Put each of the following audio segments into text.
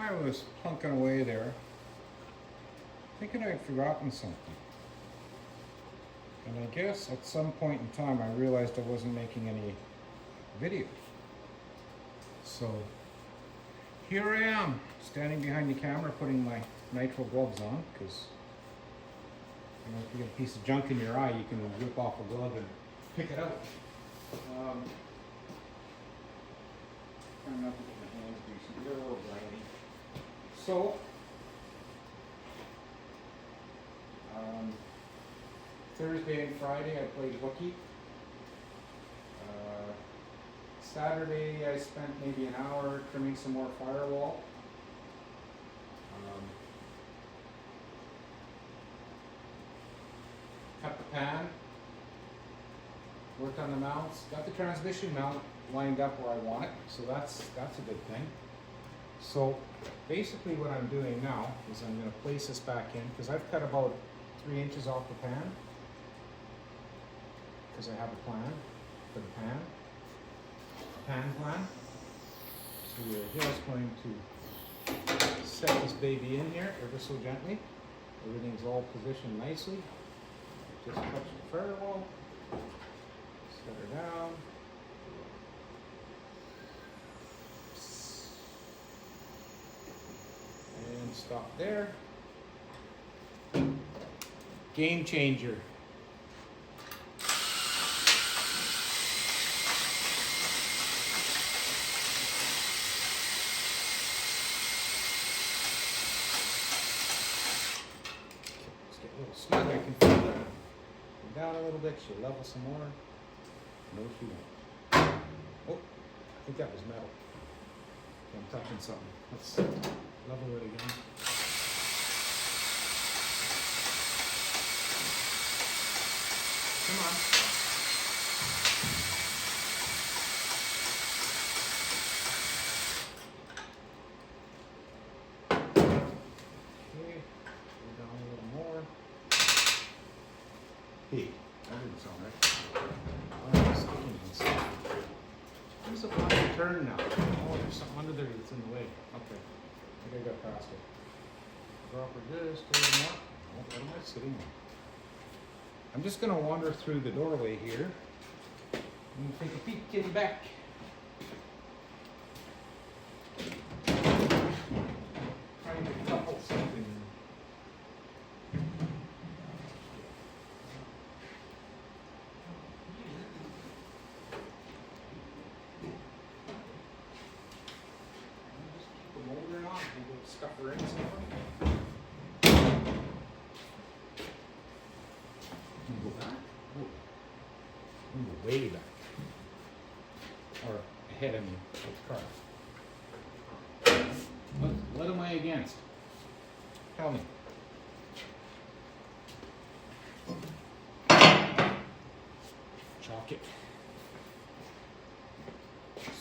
I was plunking away there, thinking I'd forgotten something. And I guess at some point in time I realized I wasn't making any video. So here I am, standing behind the camera, putting my nitrile gloves on, because you know, if you get a piece of junk in your eye, you can rip off a glove and pick it out. Trying not to get my hands greasy, they're a little grimy. So, Thursday and Friday I played hooky. Saturday I spent maybe an hour trimming some more firewall. Cut the pan, worked on the mounts, got the transmission mount lined up where I want it, so that's a good thing. So basically what I'm doing now is I'm going to place this back in, because I've cut about 3 inches off the pan, because I have a plan for the pan plan. So we're just going to set this baby in here ever so gently. Everything's all positioned nicely. Just touch the firewall, set her down. And stop there. Game changer. Let's get a little snug. I can feel it. Go down a little bit. She'll level some more. No, she won't. Oh, I think that was metal. Okay, I'm touching something. Let's level it again. Come on. Okay, go down a little more. Hey, that didn't sound right. Oh, it's sticking and stuff. There's a blind turn now. Oh, there's something under there that's in the way. Okay, I think I got past it. Drop her just a little more. Oh, what am I sitting on? I'm just going to wander through the doorway here and take a peek in back. Trying to couple something. Just keep the molder on and we'll stuff her in somewhere. Go back. Go way back. Or ahead of me with the car. What am I against? Tell me. Chalk it.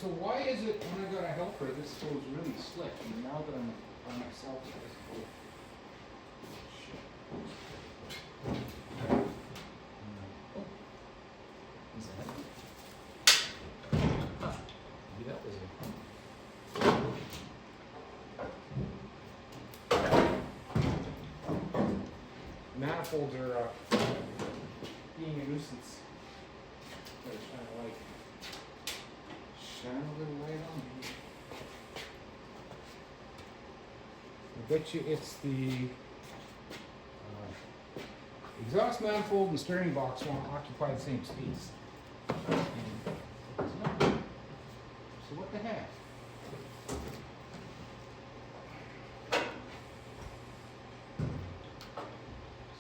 So why is it when I got a helper this goes really slick, and now that I'm by myself it doesn't go? Is that it? Huh. Maybe that was it. Manifolds are being a nuisance. Gotta shine a light. Shine a little light on me. I bet you it's the exhaust manifold and steering box want to occupy the same space. So what the heck?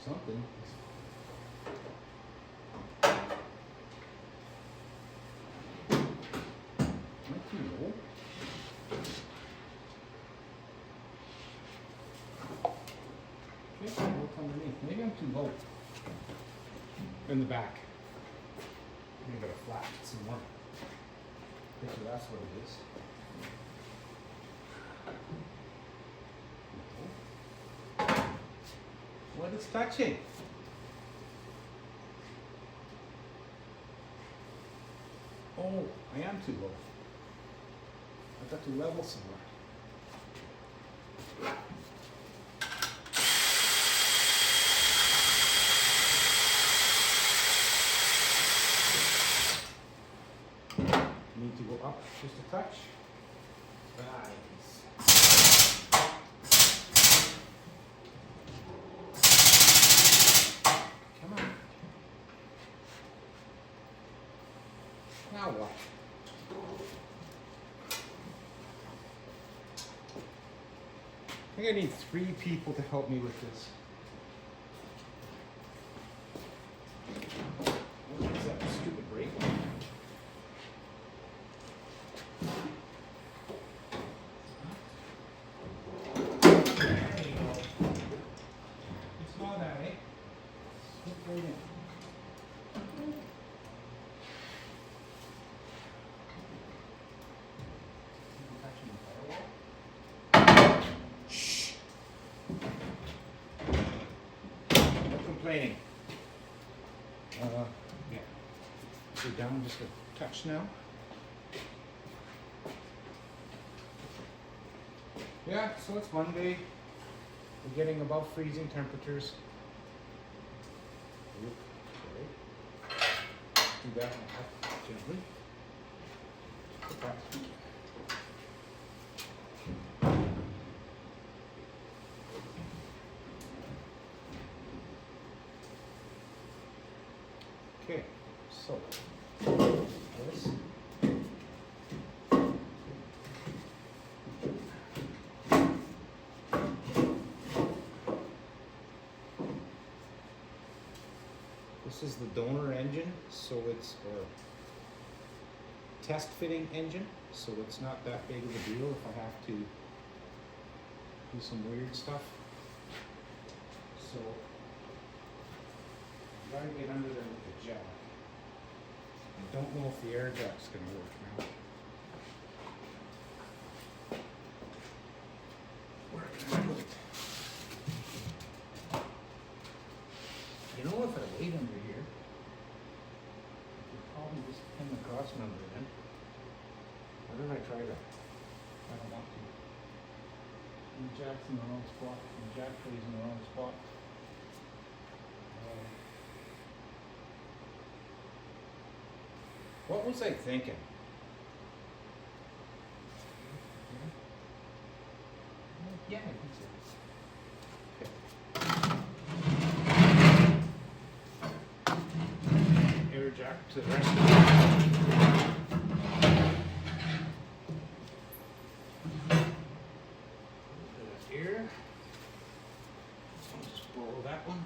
Something. Am I too low? Okay, look underneath. Maybe I'm too low. In the back. Maybe I gotta flatten it some more. I think that's what it is. What is touching? Oh, I am too low. I've got to level somewhere. Need to go up just a touch. Nice. Come on. Now what? I think I need 3 people to help me with this. What is that stupid brake? It's not that, eh? Slip right in. Shh. No complaining. Yeah. Go down just a touch now. Yeah, so it's Monday. We're getting above freezing temperatures. Oop, sorry. Do that one gently. Put that. Okay, so this. This is the donor engine, so it's a test fitting engine, so it's not that big of a deal if I have to do some weird stuff. So I'm trying to get under there with the jack. I don't know if the air jack's going to work now. Where can I put it? You know, if I laid under here, I could probably just pin the cross member in. Why did I try that? I don't want to. And the jack's in the wrong spot. And the jack trays in the wrong spot. What was I thinking? Yeah, I think so. Air jack to the rest of it. Here. I'll just borrow that one.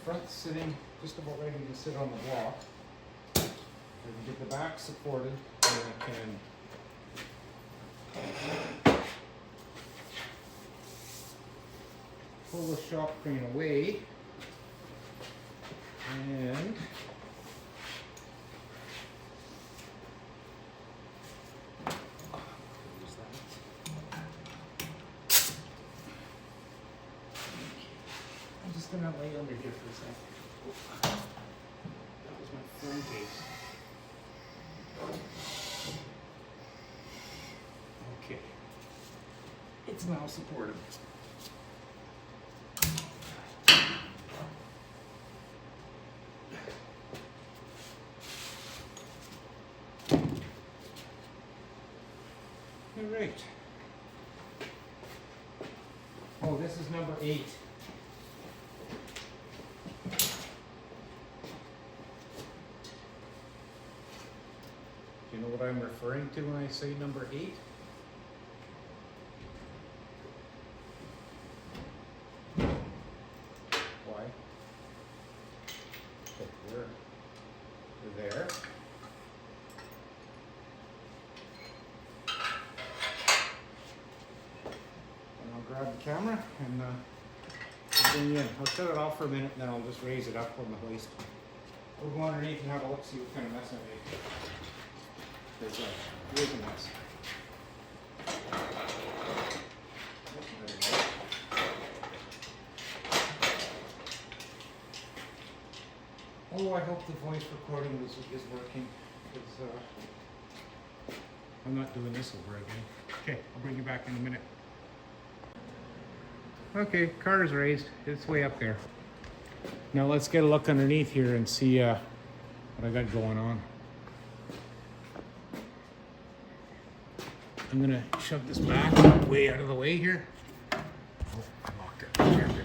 Front sitting just about ready to sit on the block. I can get the back supported, and I can pull the shop crane away and close that. I'm just gonna lay under here for a second. That was my phone case. Okay. It's now supported. All right. Oh, this is number 8. Do you know what I'm referring to when I say number 8? Why? Okay, we're there. And I'll grab the camera and bring you in. I'll shut it off for a minute and then I'll just raise it up on the hoist. We'll go underneath and have a look, see what kind of mess I made. Here's a mess. Oh, I hope the voice recording is working. It's I'm not doing this over again. Okay, I'll bring you back in a minute. Okay, car is raised. It's way up there. Now let's get a look underneath here and see what I got going on. I'm gonna shove this back way out of the way here. Oh, I locked it.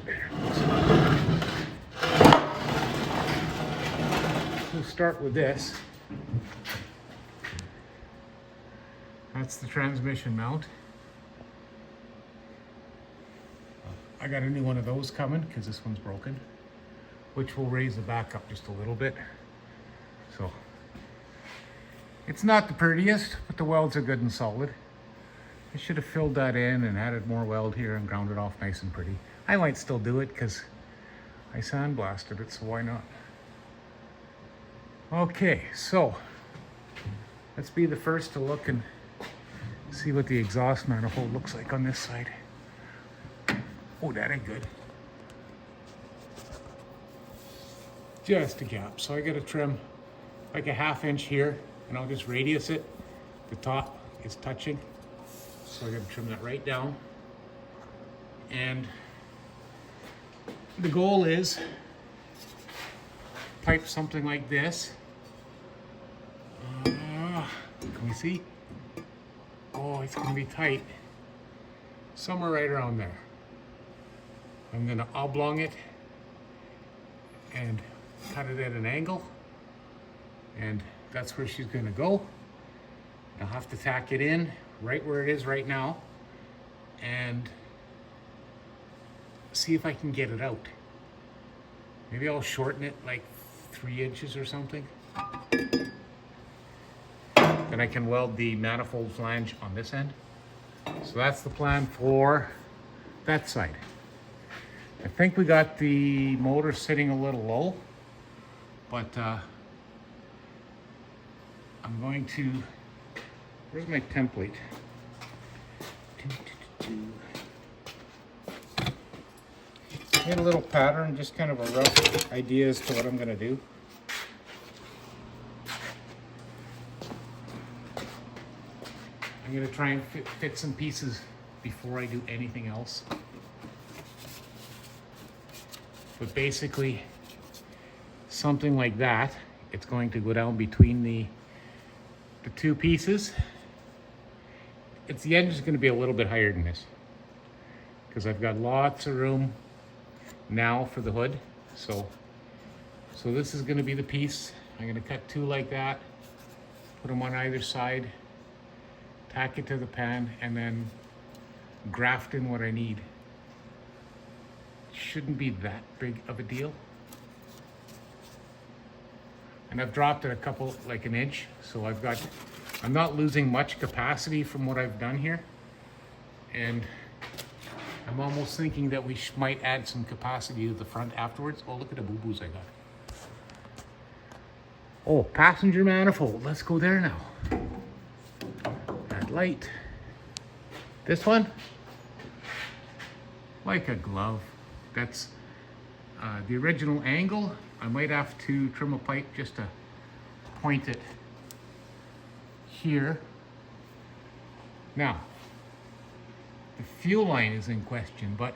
There. We'll start with this. That's the transmission mount. I got a new one of those coming because this one's broken, which will raise the back up just a little bit. So it's not the prettiest, but the welds are good and solid. I should have filled that in and added more weld here and ground it off nice and pretty. I might still do it because I sandblasted it, so why not? Okay, so let's be the first to look and see what the exhaust manifold looks like on this side. Oh, that ain't good. Just a gap. So I gotta trim like a 1/2 inch here, and I'll just radius it. The top is touching. So I gotta trim that right down. And the goal is pipe something like this. Can we see? Oh, it's gonna be tight. Somewhere right around there. I'm gonna oblong it and cut it at an angle. And that's where she's gonna go. I'll have to tack it in right where it is right now and see if I can get it out. Maybe I'll shorten it like 3 inches or something. Then I can weld the manifold flange on this end. So that's the plan for that side. I think we got the motor sitting a little low, but I'm going to, where's my template? Made a little pattern, just kind of a rough idea as to what I'm gonna do. I'm gonna try and fit some pieces before I do anything else. But basically, something like that, it's going to go down between the two pieces. The engine's going to be a little bit higher than this because I've got lots of room now for the hood. So this is going to be the piece. I'm going to cut 2 like that, put them on either side, tack it to the pan, and then graft in what I need. Shouldn't be that big of a deal. And I've dropped it a couple, like an inch, so I'm not losing much capacity from what I've done here. And I'm almost thinking that we might add some capacity to the front afterwards. Oh, look at the boo-boos I got. Oh, passenger manifold, let's go there now. That light. This one, like a glove. That's the original angle. I might have to trim a pipe just to point it here. Now, the fuel line is in question, but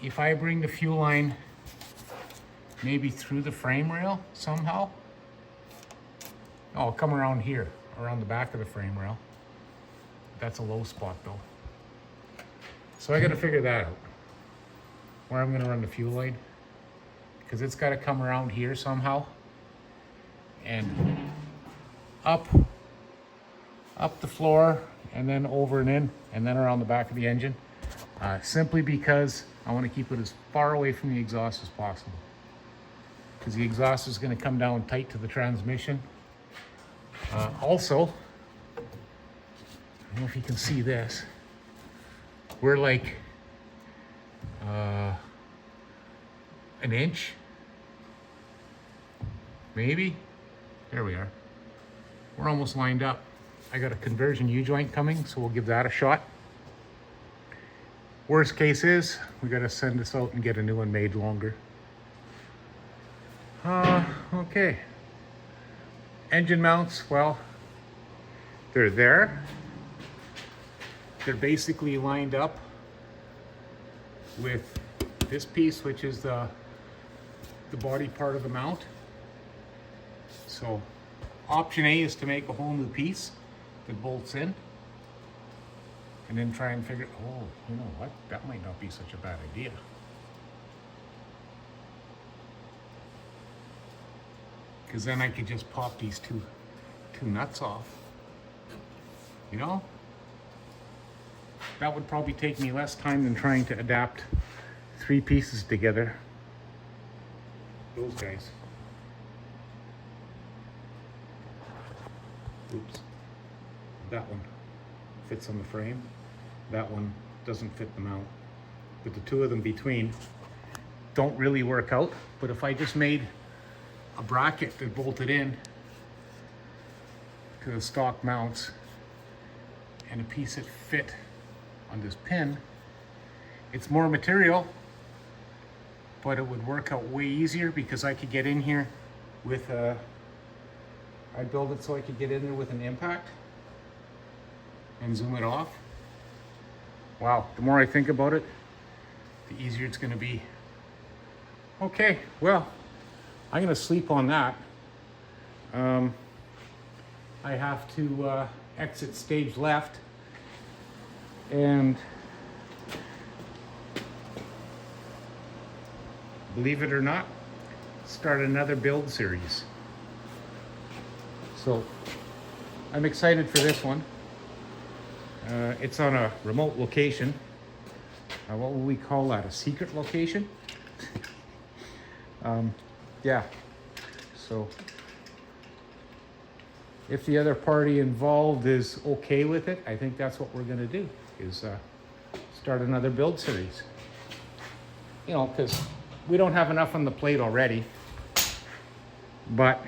if I bring the fuel line maybe through the frame rail somehow, oh, I'll come around here, around the back of the frame rail. That's a low spot though. So I gotta figure that out, where I'm gonna run the fuel line, because it's gotta come around here somehow and up the floor and then over and in and then around the back of the engine, simply because I want to keep it as far away from the exhaust as possible, because the exhaust is going to come down tight to the transmission. Also, I don't know if you can see this, we're like an inch, maybe, there we are, we're almost lined up. I got a conversion U-joint coming, so we'll give that a shot. Worst case is, we gotta send this out and get a new one made longer. Okay. Engine mounts, well, They're there. They're basically lined up with this piece, which is the body part of the mount. So option A is to make a whole new piece that bolts in, and then try and figure, oh, you know what? That might not be such a bad idea. Because then I could just pop these two nuts off. You know? That would probably take me less time than trying to adapt 3 pieces together. Those guys. Oops. That one fits on the frame. That one doesn't fit the mount. But the two of them between don't really work out. But if I just made a bracket that bolted in to the stock mounts and a piece that fit on this pin, it's more material, but it would work out way easier because I could get in here with a, I build it so I could get in there with an impact and zoom it off. Wow, the more I think about it, the easier it's gonna be. Okay, well, I'm gonna sleep on that. I have to exit stage left and believe it or not, start another build series. So I'm excited for this one. It's on a remote location. What will we call that? A secret location? Yeah. So if the other party involved is okay with it, I think that's what we're gonna do, is start another build series. You know, because we don't have enough on the plate already, but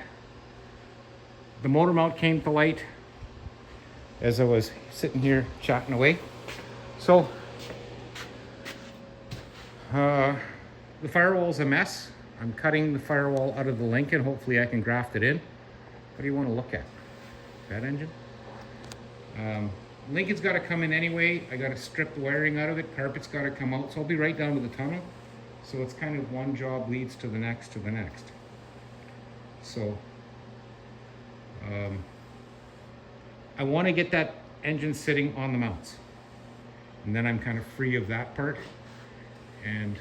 the motor mount came to light as I was sitting here chatting away. So the firewall's a mess. I'm cutting the firewall out of the Lincoln. Hopefully I can graft it in. What do you want to look at? That engine? Lincoln's got to come in anyway. I got to strip the wiring out of it. Carpet's got to come out. So I'll be right down to the tunnel. So it's kind of one job leads to the next to the next. So I want to get that engine sitting on the mounts. And then I'm kind of free of that part. And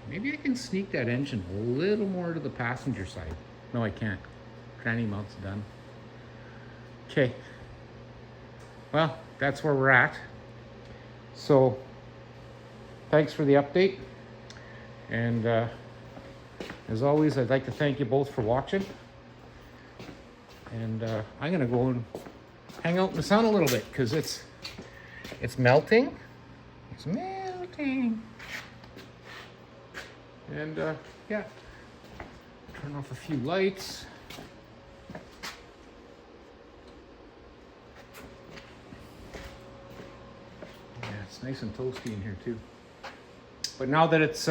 maybe I can sneak that engine a little more to the passenger side. No, I can't. Tranny mount's done. Okay. Well, that's where we're at. So, thanks for the update. And as always, I'd like to thank you both for watching. And I'm gonna go and hang out in the sun a little bit because it's melting. It's melting. And yeah, turn off a few lights. Yeah, it's nice and toasty in here too. But now that it's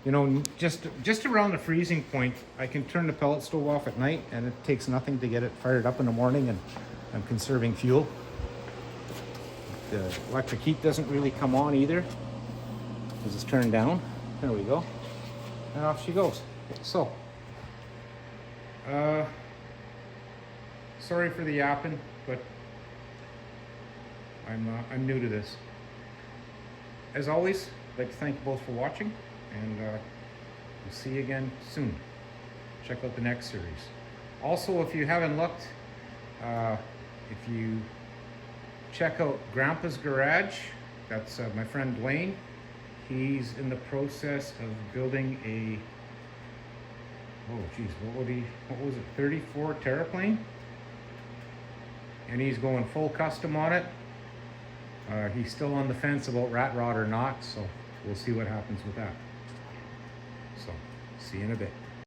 you know, just around the freezing point, I can turn the pellet stove off at night and it takes nothing to get it fired up in the morning, and I'm conserving fuel. The electric heat doesn't really come on either because it's turned down. There we go. And off she goes. So, sorry for the yapping, but I'm new to this. As always, I'd like to thank you both for watching, and we'll see you again soon. Check out the next series. Also, if you haven't looked, if you check out Grandpa's Garage, that's my friend Dwayne. He's in the process of building a, oh geez, what was it, 34 Terraplane? And he's going full custom on it. He's still on the fence about rat rod or not, so we'll see what happens with that. So, see you in a bit.